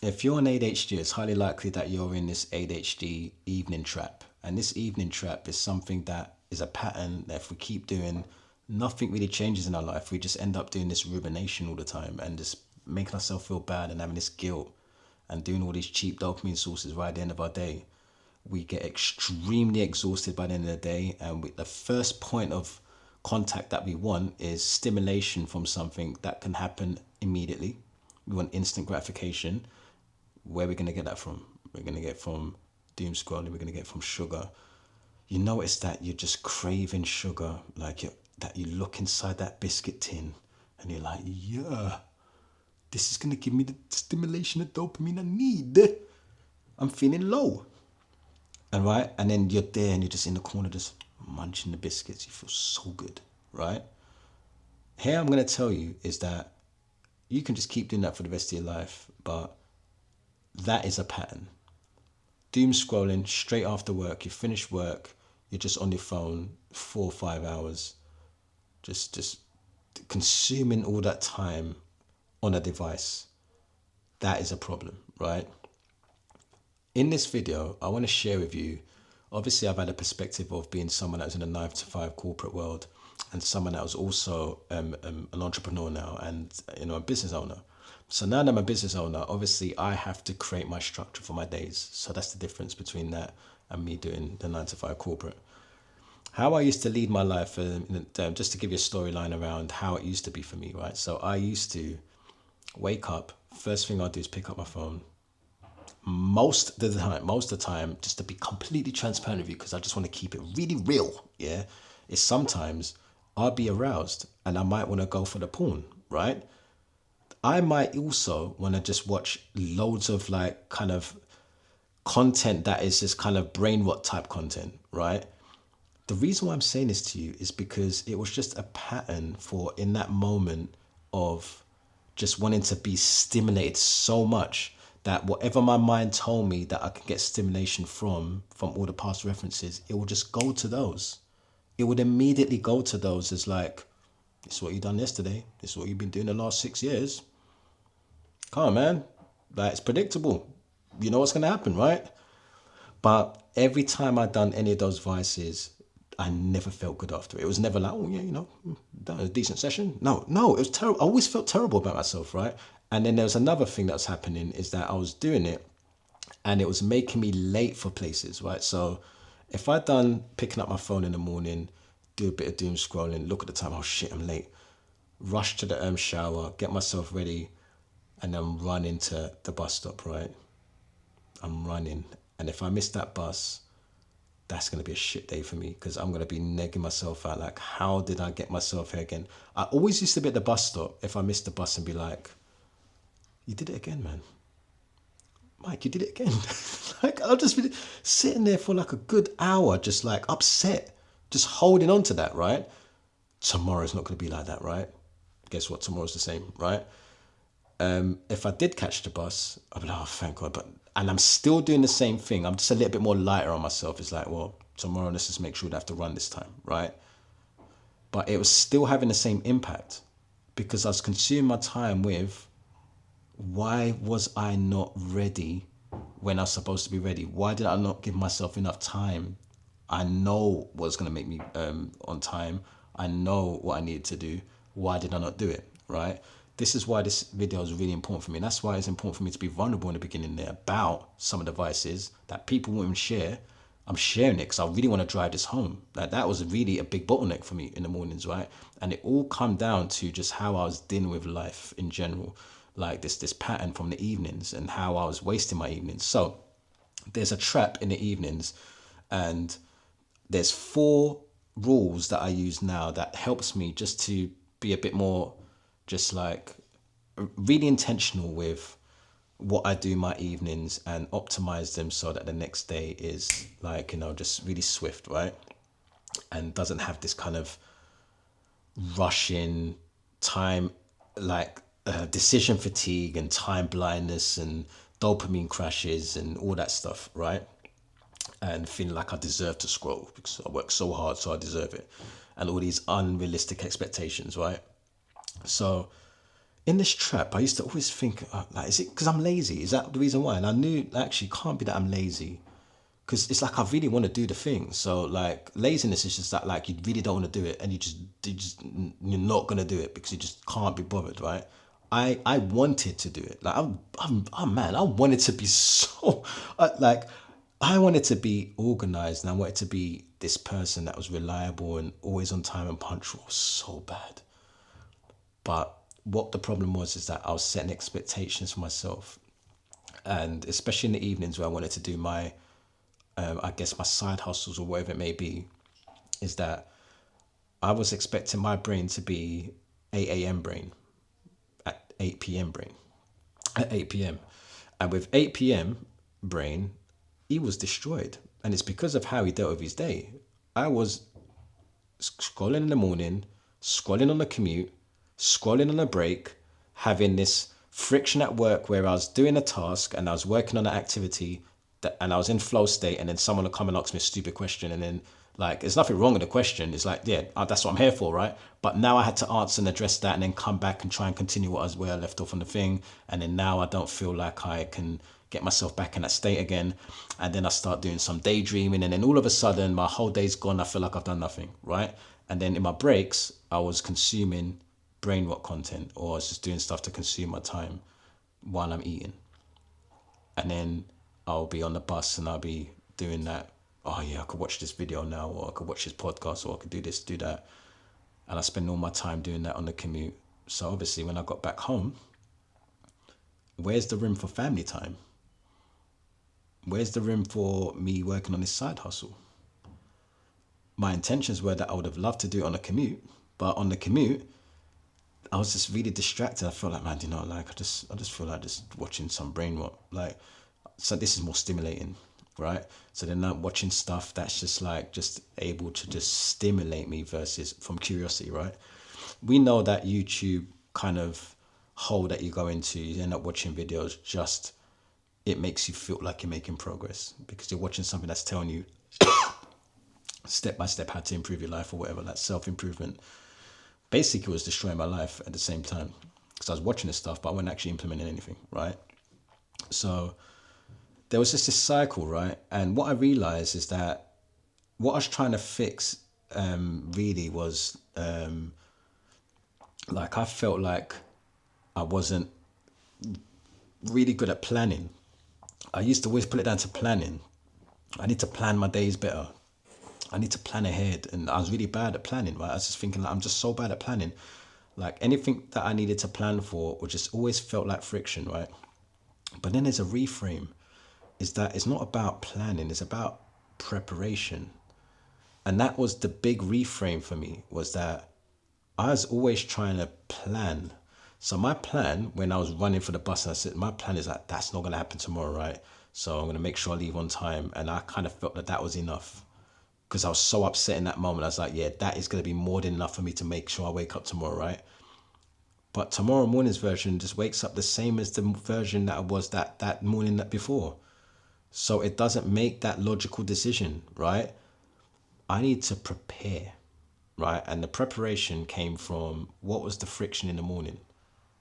If you're an ADHD, it's highly likely that you're in this ADHD evening trap. And this evening trap is something that is a pattern that if we keep doing, nothing really changes in our life. We just end up doing this rumination all the time and just making ourselves feel bad and having this guilt and doing all these cheap dopamine sources right at the end of our day. We get extremely exhausted by the end of the day. And the first point of contact that we want is stimulation from something that can happen immediately. We want instant gratification. Where are we going to get that from? We're going to get from doom scrolling. We're going to get from sugar. You notice that you're just craving sugar, like that you look inside that biscuit tin and you're like, yeah, this is going to give me the stimulation of dopamine I need. I'm feeling low. And right, and then you're there and you're just in the corner just munching the biscuits. You feel so good, right? Here I'm going to tell you is that you can just keep doing that for the rest of your life, but that is a pattern. Doom scrolling straight after work. You finish work, you're just on your phone 4 or 5 hours, just consuming all that time on a device. That is a problem, right? In this video, I want to share with you. Obviously, I've had a perspective of being someone that was in a 9 to 5 corporate world, and someone that was also an entrepreneur now, and a business owner. So now that I'm a business owner, obviously I have to create my structure for my days. So that's the difference between that and me doing the 9 to 5 corporate. How I used to lead my life, just to give you a storyline around how it used to be for me, right? So I used to wake up, first thing I do is pick up my phone. Most of the time, just to be completely transparent with you, because I just want to keep it really real, yeah, is sometimes I'll be aroused and I might want to go for the porn, right? I might also want to just watch loads of like kind of content that is just kind of brain rot type content, right? The reason why I'm saying this to you is because it was just a pattern for in that moment of just wanting to be stimulated so much that whatever my mind told me that I could get stimulation from all the past references, it would just go to those. It would immediately go to those as like, this is what you done yesterday. This is what you've been doing the last 6 years. Come on, man. Like, it's predictable. You know what's going to happen, right? But every time I done any of those vices, I never felt good after it. It was never like, oh yeah, that was a decent session. No, it was terrible. I always felt terrible about myself, right? And then there was another thing that was happening is that I was doing it and it was making me late for places, right? So if I done picking up my phone in the morning, do a bit of doom scrolling, look at the time, oh shit, I'm late. Rush to the shower, get myself ready, and then run into the bus stop, right? I'm running. And if I miss that bus, that's going to be a shit day for me because I'm going to be negging myself out. Like, how did I get myself here again? I always used to be at the bus stop if I missed the bus and be like, you did it again, man. Mike, you did it again. Like, I'll just be sitting there for like a good hour, just like upset, just holding on to that, right? Tomorrow's not going to be like that, right? Guess what? Tomorrow's the same, right? If I did catch the bus, I'd be like, oh, thank God. And I'm still doing the same thing. I'm just a little bit more lighter on myself. It's like, well, tomorrow, let's just make sure we have to run this time, right? But it was still having the same impact because I was consuming my time with why was I not ready when I was supposed to be ready? Why did I not give myself enough time? I know what's going to make me on time. I know what I needed to do. Why did I not do it? Right? This is why this video is really important for me. And that's why it's important for me to be vulnerable in the beginning there about some of the vices that people won't even share. I'm sharing it because I really want to drive this home. Like, that was really a big bottleneck for me in the mornings, right? And it all come down to just how I was dealing with life in general, like this pattern from the evenings and how I was wasting my evenings. So there's a trap in the evenings, and there's 4 rules that I use now that helps me just to be a bit more just like really intentional with what I do my evenings and optimize them so that the next day is like, just really swift, right? And doesn't have this kind of rushing time, like decision fatigue and time blindness and dopamine crashes and all that stuff, right? And feeling like I deserve to scroll because I work so hard, so I deserve it. And all these unrealistic expectations, right? So in this trap, I used to always think, like, is it because I'm lazy? Is that the reason why? And I knew actually it can't be that I'm lazy, because it's like I really want to do the thing. So like laziness is just that, like, you really don't want to do it, and you're not gonna do it because you just can't be bothered, right? I wanted to do it. Like man, I wanted to be so like I wanted to be organized, and I wanted to be this person that was reliable and always on time and punctual so bad. But what the problem was is that I was setting expectations for myself, and especially in the evenings where I wanted to do my, I guess my side hustles or whatever it may be, is that I was expecting my brain to be 8 a.m. brain at 8 p.m. brain at 8 p.m. And with 8 p.m. brain, he was destroyed. And it's because of how he dealt with his day. I was scrolling in the morning, scrolling on the commute, scrolling on a break, having this friction at work where I was doing a task and I was working on an activity that, and I was in flow state, and then someone will come and ask me a stupid question, and then like there's nothing wrong with the question. It's like, yeah, that's what I'm here for, right? But now I had to answer and address that, and then come back and try and continue where I left off on the thing, and then now I don't feel like I can get myself back in that state again. And then I start doing some daydreaming, and then all of a sudden my whole day's gone. I feel like I've done nothing, right? And then in my breaks, I was consuming brain rot content, or I was just doing stuff to consume my time while I'm eating. And then I'll be on the bus and I'll be doing that. Oh yeah, I could watch this video now, or I could watch this podcast, or I could do this, do that. And I spend all my time doing that on the commute. So obviously when I got back home, where's the room for family time? Where's the room for me working on this side hustle? My intentions were that I would have loved to do it on a commute, but on the commute, I was just really distracted. I felt like, man, like I just feel like just watching some brain rot. Like, so this is more stimulating, right? So then I'm watching stuff that's just like just able to just stimulate me versus from curiosity, right? We know that YouTube kind of hole that you go into, you end up watching videos, just it makes you feel like you're making progress because you're watching something that's telling you step by step how to improve your life or whatever. That self-improvement basically was destroying my life at the same time because I was watching this stuff but I wasn't actually implementing anything, right? So there was just this cycle, right? And what I realized is that what I was trying to fix really was like I felt like I wasn't really good at planning. I used to always put it down to planning. I need to plan my days better. I need to plan ahead. And I was really bad at planning, right? I was just thinking, like, I'm just so bad at planning. Like anything that I needed to plan for would just always felt like friction, right? But then there's a reframe, is that it's not about planning, it's about preparation. And that was the big reframe for me, was that I was always trying to plan. So my plan when I was running for the bus, and I said, my plan is like, that's not going to happen tomorrow, right? So I'm going to make sure I leave on time. And I kind of felt that that was enough because I was so upset in that moment. I was like, yeah, that is going to be more than enough for me to make sure I wake up tomorrow, right? But tomorrow morning's version just wakes up the same as the version that I was that morning that before. So it doesn't make that logical decision, right? I need to prepare, right? And the preparation came from what was the friction in the morning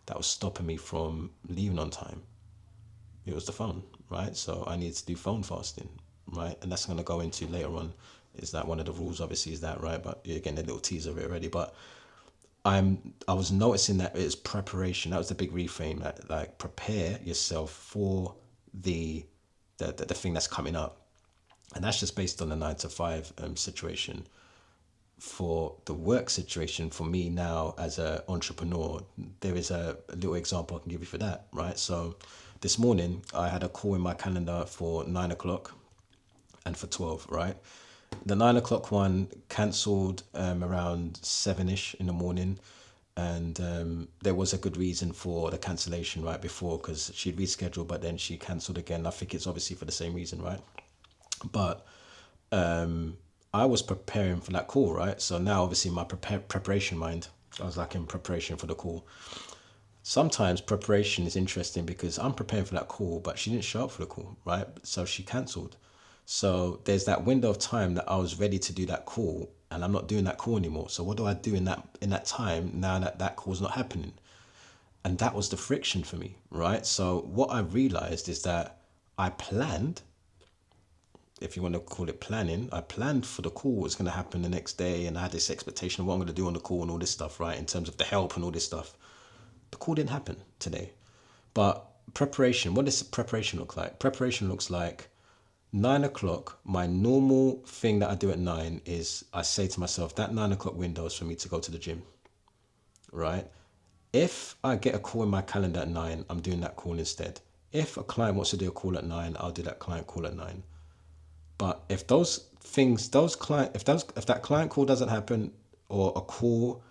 that was stopping me from leaving on time. It was the phone, right? So I needed to do phone fasting, right? And that's going to go into later on. Is that one of the rules? Obviously, is that right? But again, a little teaser of it already. But I was noticing that it's preparation. That was the big reframe. That, like, prepare yourself for the thing that's coming up, and that's just based on the 9 to 5 situation. For the work situation, for me now as an entrepreneur, there is a little example I can give you for that, right? So this morning I had a call in my calendar for 9 o'clock and for 12, right? The 9 o'clock one cancelled around 7ish in the morning. And there was a good reason for the cancellation right before, because she'd rescheduled, but then she cancelled again. I think it's obviously for the same reason, right? But I was preparing for that call, right? So now obviously my preparation mind, I was like in preparation for the call. Sometimes preparation is interesting because I'm preparing for that call, but she didn't show up for the call, right? So she cancelled. So there's that window of time that I was ready to do that call, and I'm not doing that call anymore. So what do I do in that time now that that call's not happening? And that was the friction for me, right? So what I realized is that I planned, if you want to call it planning, I planned for the call was going to happen the next day, and I had this expectation of what I'm going to do on the call and all this stuff, right? In terms of the help and all this stuff. The call didn't happen today. But preparation, what does preparation look like? Preparation looks like 9 o'clock. My normal thing that I do at 9 is I say to myself, that 9 o'clock window is for me to go to the gym, right? If I get a call in my calendar at 9, I'm doing that call instead. If a client wants to do a call at 9, I'll do that client call at 9. But if those things, if that client call doesn't happen, or a call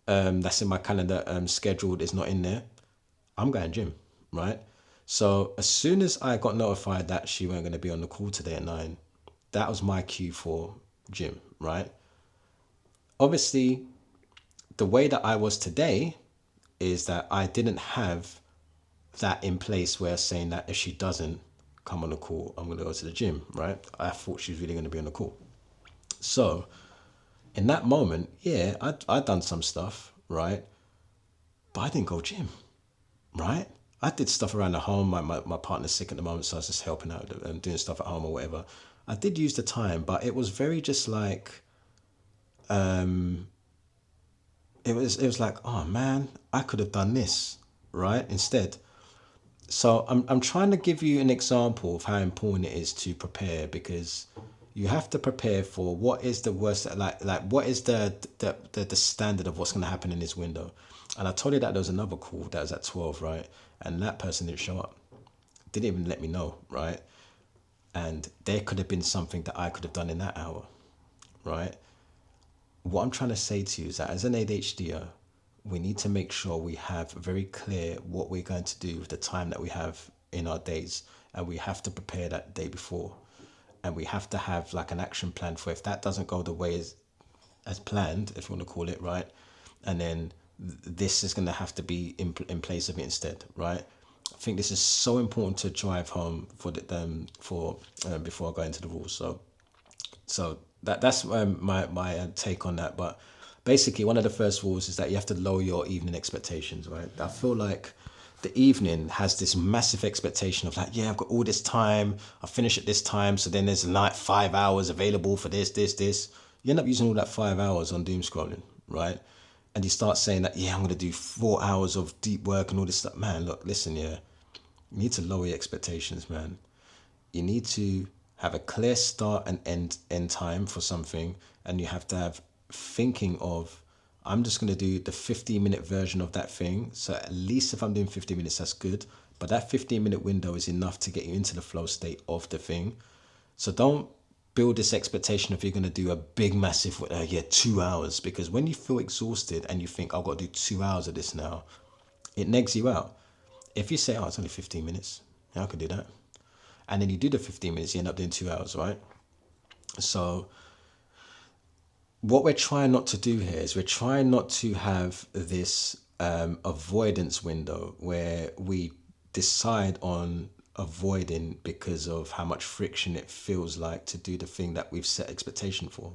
that's in my calendar scheduled is not in there, I'm going gym, right? So as soon as I got notified that she weren't going to be on the call today at 9, that was my cue for gym, right? Obviously, the way that I was today is that I didn't have that in place where saying that if she doesn't come on the call, I'm going to go to the gym, right? I thought she was really going to be on the call. So in that moment, yeah, I'd done some stuff, right? But I didn't go gym, right? I did stuff around the home. My partner's sick at the moment, so I was just helping out and doing stuff at home or whatever. I did use the time, but it was very just like, it was like, oh man, I could have done this, right? Instead. So I'm trying to give you an example of how important it is to prepare, because you have to prepare for what is the worst, like what is the standard of what's going to happen in this window. And I told you that there was another call that was at 12, right? And that person didn't show up, didn't even let me know, right? And there could have been something that I could have done in that hour, right? What I'm trying to say to you is that as an ADHDer, we need to make sure we have very clear what we're going to do with the time that we have in our days. And we have to prepare that day before. And we have to have like an action plan for if that doesn't go the way as planned, if you want to call it, right? And then this is going to have to be in place of it instead, right? I think this is so important to drive home for before I go into the rules. So that's my take on that. But basically, one of the first rules is that you have to lower your evening expectations, right? I feel like the evening has this massive expectation of like, yeah, I've got all this time, I finish at this time, so then there's like 5 hours available for this. You end up using all that 5 hours on doom scrolling, right? And you start saying that, yeah, I'm gonna do 4 hours of deep work and all this stuff. Man, look, listen, yeah, you need to lower your expectations, man. You need to have a clear start and end time for something, and you have to have thinking of, I'm just going to do the 15-minute version of that thing. So at least if I'm doing 15 minutes, that's good, but that 15-minute window is enough to get you into the flow state of the thing. So don't build this expectation if you're going to do a big massive 2 hours, because when you feel exhausted and you think I've got to do 2 hours of this now, it negs you out. If you say, oh, it's only 15 minutes, yeah, I could do that, and then you do the 15 minutes, you end up doing 2 hours, right? So what we're trying not to do here is we're trying not to have this avoidance window where we decide on avoiding because of how much friction it feels like to do the thing that we've set expectation for.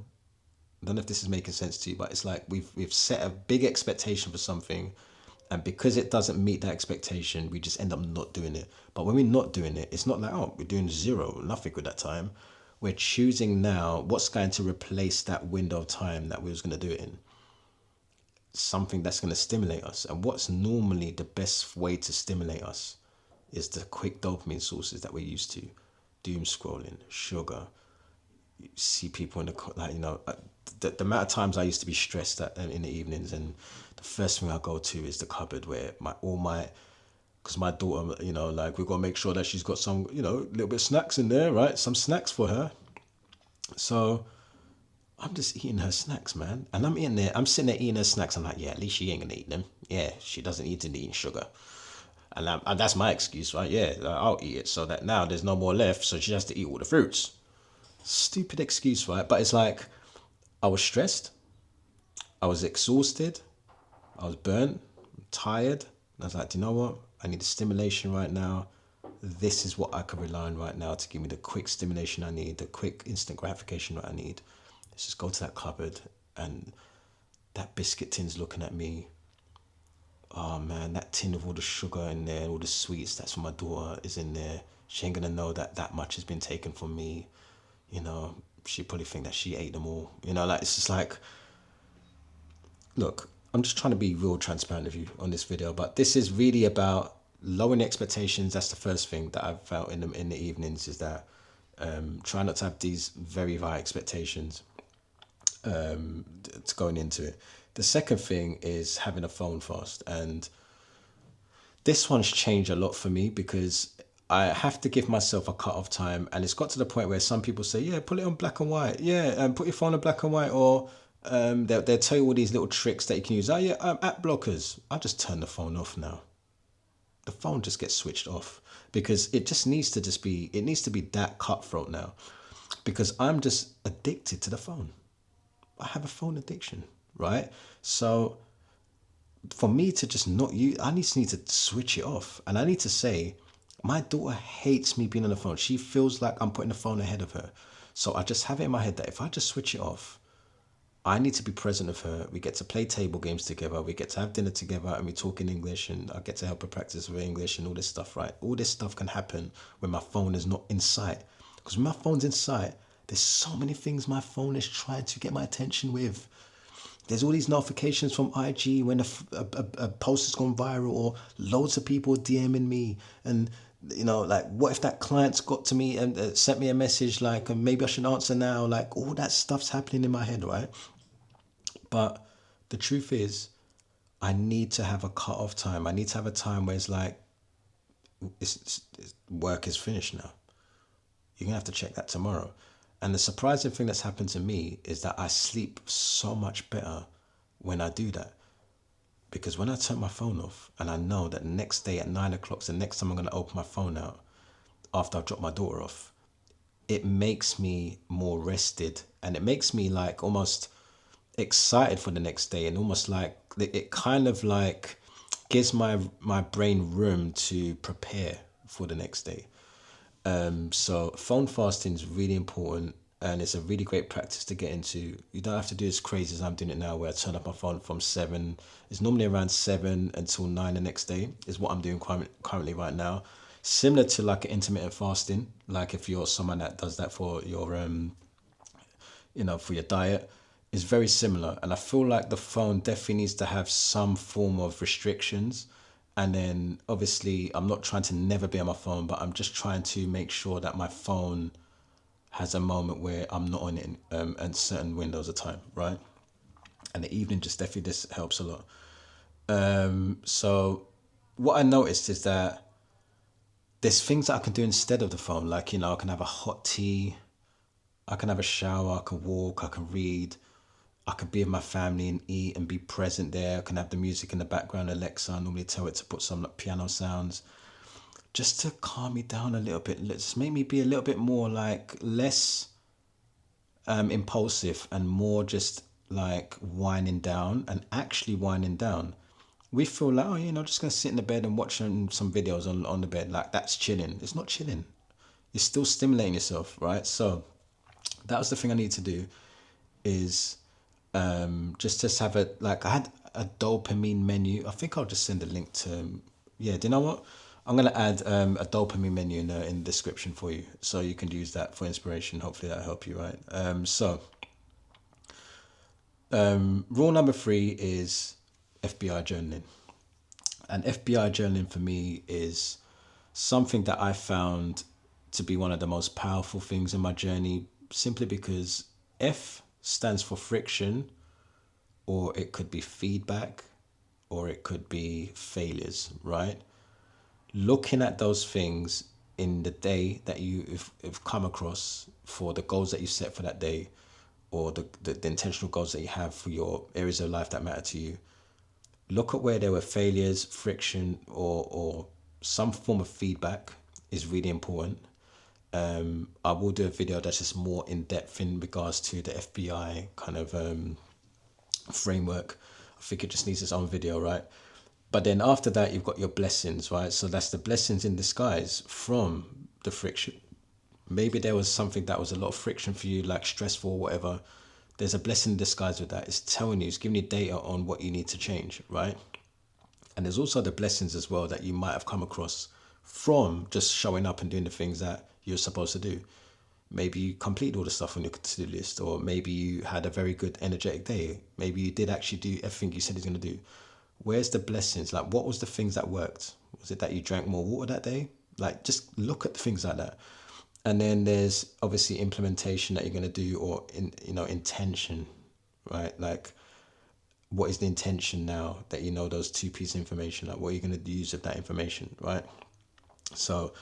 I don't know if this is making sense to you, but it's like we've set a big expectation for something, and because it doesn't meet that expectation, we just end up not doing it. But when we're not doing it, it's not like, oh, we're doing zero, nothing with that time. We're choosing now what's going to replace that window of time that we was going to do it in. Something that's going to stimulate us. And what's normally the best way to stimulate us is the quick dopamine sources that we're used to. Doom scrolling, sugar. You see people in the amount of times I used to be stressed in the evenings, and the first thing I go to is the cupboard where because my daughter, like, we've got to make sure that she's got some, little bit of snacks in there, right? Some snacks for her. So I'm just eating her snacks, man. And I'm sitting there eating her snacks. I'm like, yeah, at least she ain't gonna eat them. Yeah, she doesn't need to eat sugar. And that's my excuse, right? Yeah, I'll eat it so that now there's no more left, so she has to eat all the fruits. Stupid excuse, right? But it's like, I was stressed, I was exhausted, I was burnt, tired. And I was like, do you know what? I need a stimulation right now. This is what I can rely on right now to give me the quick stimulation I need, the quick instant gratification that I need. Let's just go to that cupboard, and that biscuit tin's looking at me. oh man, that tin of all the sugar in there, all the sweets, that's for my daughter, is in there. She ain't gonna know that that much has been taken from me. You know, she probably think that she ate them all. You know, like it's just like, look, I'm just trying to be real transparent with you on this video, but this is really about lowering expectations. That's the first thing that I've felt in the evenings, is that try not to have these very high expectations to going into it. The second thing is having a phone fast, and this one's changed a lot for me because I have to give myself a cut off time, and it's got to the point where some people say, "Yeah, put it on black and white. Yeah, put your phone on black and white," or they'll tell you all these little tricks that you can use. Oh yeah, app blockers. I just turn the phone off now. The phone just gets switched off because it just needs to just be. It needs to be that cutthroat now, because I'm just addicted to the phone. I have a phone addiction, right? So for me to just not use, I just need to switch it off. And I need to say, my daughter hates me being on the phone. She feels like I'm putting the phone ahead of her. So I just have it in my head that if I just switch it off, I need to be present with her. We get to play table games together. We get to have dinner together, and we talk in English, and I get to help her practice with English and all this stuff, right? All this stuff can happen when my phone is not in sight. Because when my phone's in sight, there's so many things my phone is trying to get my attention with. There's all these notifications from IG when a post has gone viral, or loads of people DMing me. And, you know, like, what if that client's got to me and sent me a message like, maybe I should answer now? Like, all that stuff's happening in my head, right? But the truth is, I need to have a cut off time. I need to have a time where it's like, work is finished now. You're going to have to check that tomorrow. And the surprising thing that's happened to me is that I sleep so much better when I do that. Because when I turn my phone off and I know that the next day at 9 o'clock is the next time I'm going to open my phone out after I've dropped my daughter off, it makes me more rested, and it makes me like almost excited for the next day, and almost like it kind of like gives my brain room to prepare for the next day. So phone fasting is really important, and it's a really great practice to get into. You don't have to do as crazy as I'm doing it now, where I turn up my phone from 7. It's normally around 7 until 9 the next day is what I'm doing currently right now. Similar to like an intermittent fasting, like if you're someone that does that for your for your diet, is very similar. And I feel like the phone definitely needs to have some form of restrictions. And then obviously I'm not trying to never be on my phone, but I'm just trying to make sure that my phone has a moment where I'm not on it at certain windows of time, right? And the evening just definitely this helps a lot. So what I noticed is that there's things that I can do instead of the phone. Like, I can have a hot tea, I can have a shower, I can walk, I can read, I could be with my family and eat and be present there. I can have the music in the background. Alexa, I normally tell it to put some like piano sounds just to calm me down a little bit. Let's make me be a little bit more like less impulsive and more just like winding down and actually winding down. We feel like, oh, just going to sit in the bed and watch some videos on the bed. Like, that's chilling. It's not chilling. You're still stimulating yourself, right? So that was the thing I need to do, is just have a, like, I had a dopamine menu. I think I'll just send a link to, yeah, do you know what? I'm going to add a dopamine menu in the description for you, so you can use that for inspiration. Hopefully that'll help you, right? Rule number 3 is FBI journaling. And FBI journaling for me is something that I found to be one of the most powerful things in my journey, simply because F stands for friction, or it could be feedback, or it could be failures, right? Looking at those things in the day that you've come across for the goals that you set for that day, or the intentional goals that you have for your areas of life that matter to you. Look at where there were failures, friction, or some form of feedback is really important. I will do a video that's just more in depth in regards to the FBI kind of framework. I think it just needs its own video, right? But then after that, you've got your blessings, right? So that's the blessings in disguise from the friction. Maybe there was something that was a lot of friction for you, like stressful or whatever. There's a blessing in disguise with that. It's telling you, it's giving you data on what you need to change, right? And there's also the blessings as well that you might have come across from just showing up and doing the things that you're supposed to do. Maybe you completed all the stuff on your to-do list, or maybe you had a very good energetic day. Maybe you did actually do everything you said you're going to do. Where's the blessings? Like, what was the things that worked? Was it that you drank more water that day? Like, just look at the things like that. And then there's obviously implementation that you're going to do, or intention, right? Like, what is the intention now that you know those two pieces of information? Like, what are you going to use of that information, right? So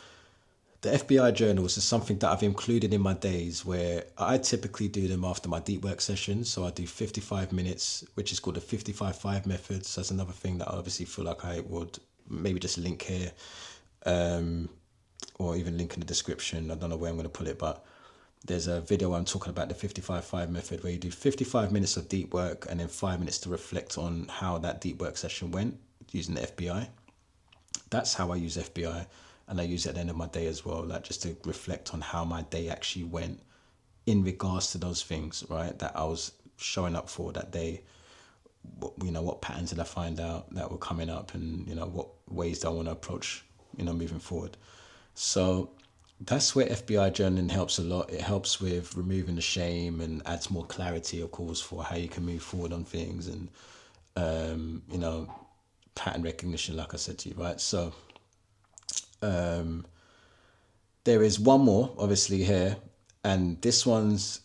the FBI journals is something that I've included in my days, where I typically do them after my deep work sessions. So I do 55 minutes, which is called the 55-5 method. So that's another thing that I obviously feel like I would maybe just link here, or even link in the description. I don't know where I'm going to put it, but there's a video where I'm talking about the 55-5 method, where you do 55 minutes of deep work and then 5 minutes to reflect on how that deep work session went using the FBI. That's how I use FBI, and I use it at the end of my day as well, like just to reflect on how my day actually went in regards to those things, right, that I was showing up for that day. What patterns did I find out that were coming up, and what ways do I want to approach moving forward. So that's where FBI journaling helps a lot. It helps with removing the shame and adds more clarity, of course, for how you can move forward on things, and pattern recognition, like I said to you, right? So there is one more, obviously, here, and this one's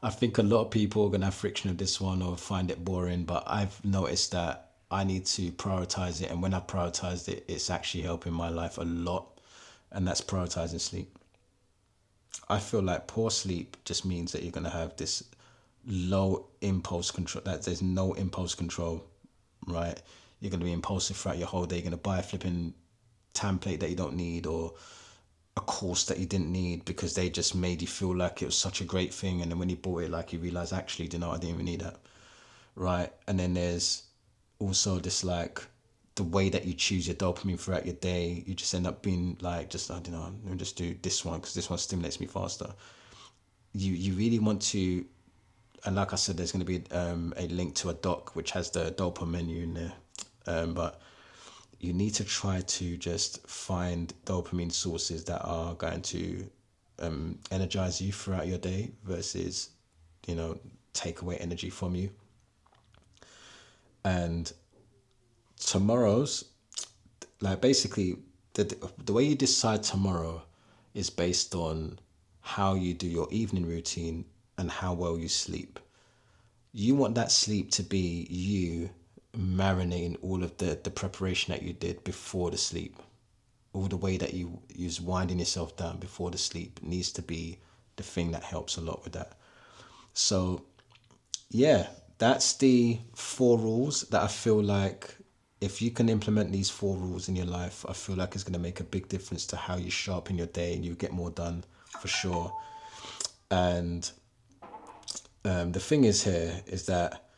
I think a lot of people are gonna have friction with this one or find it boring, but I've noticed that I need to prioritize it, and when I've prioritized it, it's actually helping my life a lot, and that's prioritizing sleep. I feel like poor sleep just means that you're gonna have this low impulse control, that there's no impulse control, right? You're gonna be impulsive throughout your whole day. You're gonna buy a flipping template that you don't need, or a course that you didn't need, because they just made you feel like it was such a great thing, and then when you bought it, like, you realize, actually, do you know, I didn't even need that, right? And then there's also this, like, the way that you choose your dopamine throughout your day. You just end up being like, just, I don't know, let me just do this one because this one stimulates me faster. You really want to, and like I said, there's going to be a link to a doc which has the dopamine menu in there, but you need to try to just find dopamine sources that are going to energize you throughout your day versus, take away energy from you. And tomorrow's, like, basically, the way you decide tomorrow is based on how you do your evening routine and how well you sleep. You want that sleep to be you marinating all of the preparation that you did before the sleep. All the way that you use winding yourself down before the sleep needs to be the thing that helps a lot with that. So yeah, that's the 4 rules that I feel like, if you can implement these 4 rules in your life, I feel like it's going to make a big difference to how you show up in your day, and you get more done for sure. And the thing is here is that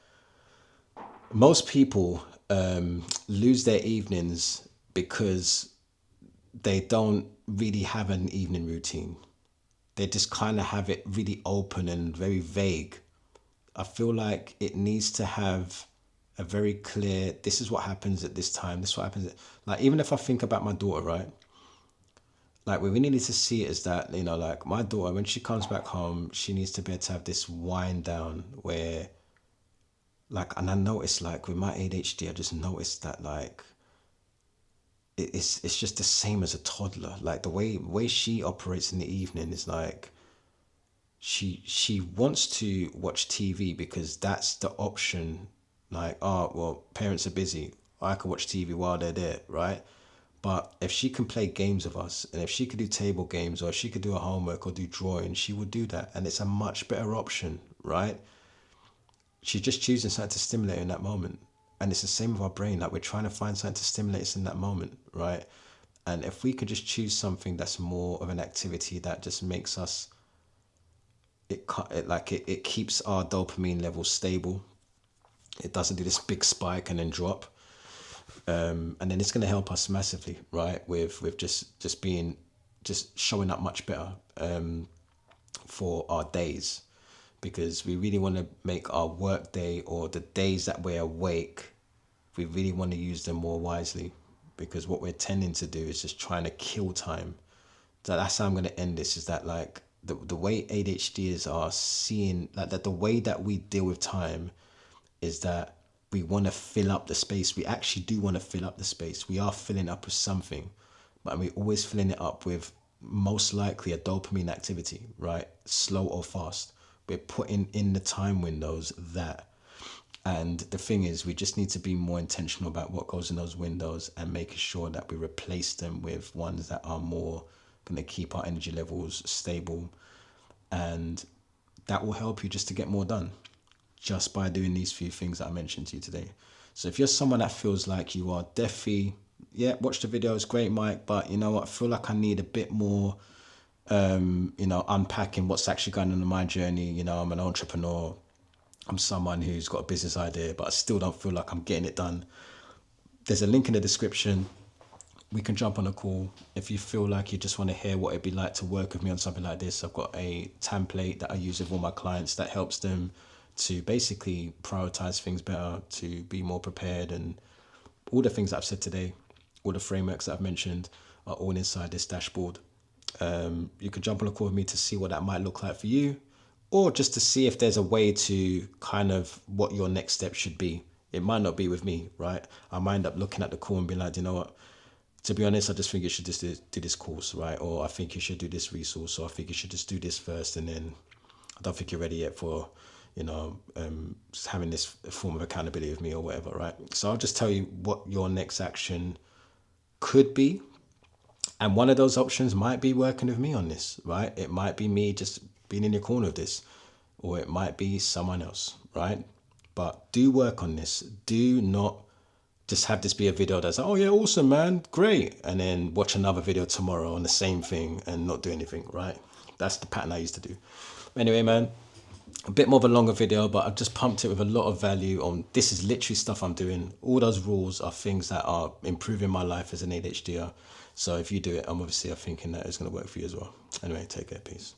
most people lose their evenings because they don't really have an evening routine. They just kind of have it really open and very vague. I feel like it needs to have a very clear, this is what happens at this time, this is what happens. Like, even if I think about my daughter, right? Like, we really need to see it as that, like, my daughter, when she comes back home, she needs to be able to have this wind down where, like, and I noticed, like, with my ADHD, I just noticed that, like, it's just the same as a toddler. Like, the way she operates in the evening is like, she wants to watch TV because that's the option. Like, oh well, parents are busy, I could watch TV while they're there, right? But if she can play games with us, and if she could do table games, or if she could do a homework or do drawing, she would do that, and it's a much better option, right? She's just choosing something to stimulate her in that moment. And it's the same with our brain. Like, we're trying to find something to stimulate us in that moment, right? And if we could just choose something that's more of an activity that just makes us, it keeps our dopamine levels stable. It doesn't do this big spike and then drop. And then it's going to help us massively, right? With just being, just showing up much better for our days, because we really want to make our work day, or the days that we're awake, we really want to use them more wisely, because what we're tending to do is just trying to kill time. So that's how I'm going to end this, is that like the way ADHDers are seeing, like, that the way that we deal with time is that we want to fill up the space. We actually do want to fill up the space. We are filling up with something, but we're always filling it up with most likely a dopamine activity, right? Slow or fast. We're putting in the time windows that. And the thing is, we just need to be more intentional about what goes in those windows and making sure that we replace them with ones that are more going to keep our energy levels stable. And that will help you just to get more done, just by doing these few things that I mentioned to you today. So if you're someone that feels like you are deafy, yeah, watch the video, it's great, Mike, but you know what, I feel like I need a bit more, unpacking what's actually going on in my journey. You know, I'm an entrepreneur. I'm someone who's got a business idea, but I still don't feel like I'm getting it done. There's a link in the description. We can jump on a call. If you feel like you just want to hear what it'd be like to work with me on something like this, I've got a template that I use with all my clients that helps them to basically prioritize things better, to be more prepared. And all the things that I've said today, all the frameworks that I've mentioned, are all inside this dashboard. You can jump on a call with me to see what that might look like for you, or just to see if there's a way to kind of what your next step should be. It might not be with me, right? I might end up looking at the call and be like, you know what? To be honest, I just think you should just do this course, right? Or I think you should do this resource, or I think you should just do this first, and then I don't think you're ready yet for, just having this form of accountability with me or whatever, right? So I'll just tell you what your next action could be. And one of those options might be working with me on this, right? It might be me just being in your corner of this, or it might be someone else, right? But do work on this. Do not just have this be a video that's like, oh yeah, awesome, man, great, and then watch another video tomorrow on the same thing and not do anything, right? That's the pattern I used to do. Anyway, man, a bit more of a longer video, but I've just pumped it with a lot of value on, this is literally stuff I'm doing. All those rules are things that are improving my life as an ADHDer. So if you do it, I'm obviously thinking that it's going to work for you as well. Anyway, take care, peace.